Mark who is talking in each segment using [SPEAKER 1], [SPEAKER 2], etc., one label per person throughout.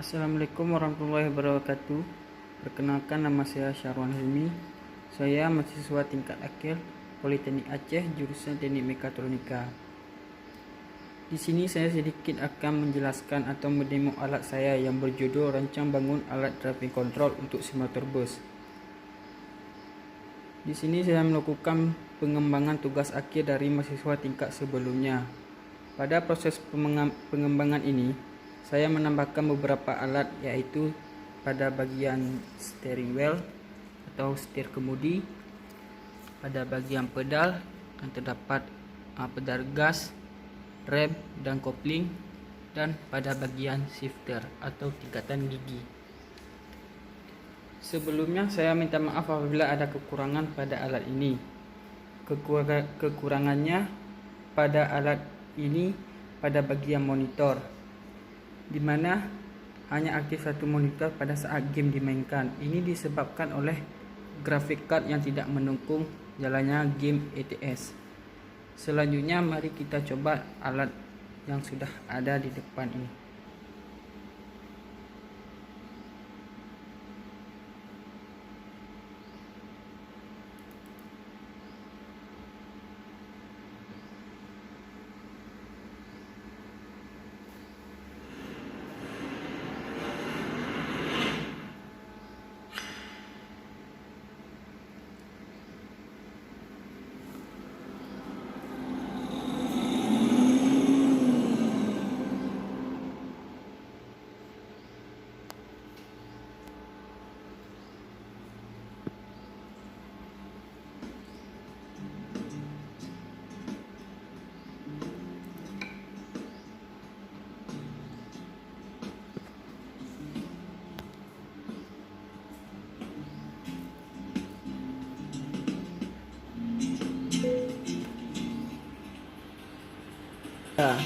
[SPEAKER 1] Assalamualaikum warahmatullahi wabarakatuh. Perkenalkan, nama saya Syarwan Hilmi. Saya mahasiswa tingkat akhir Politeknik Aceh jurusan Teknik Mekatronika. Di sini saya sedikit akan menjelaskan atau mendemo alat saya yang berjudul Rancang Bangun Alat Driving Control untuk Simulator Bus. Di sini saya melakukan pengembangan tugas akhir dari mahasiswa tingkat sebelumnya. Pada proses pengembangan ini, saya menambahkan beberapa alat, yaitu pada bagian steering wheel atau setir kemudi, pada bagian pedal yang terdapat pedal gas, rem dan kopling, dan pada bagian shifter atau tingkatan gigi. Sebelumnya saya minta maaf apabila ada kekurangan pada alat ini. Kekurangannya pada alat ini pada bagian monitor, di mana hanya aktif satu monitor pada saat game dimainkan. Ini disebabkan oleh graphic card yang tidak mendukung jalannya game ATS. Selanjutnya mari kita coba alat yang sudah ada di depan ini. Ya.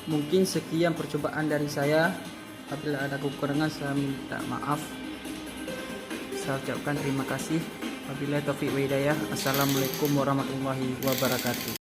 [SPEAKER 1] Mungkin sekian percobaan dari saya. Apabila ada kekurangan saya minta maaf. Saya ucapkan terima kasih. Wabillahi taufiq wa hidayah. Assalamualaikum warahmatullahi wabarakatuh.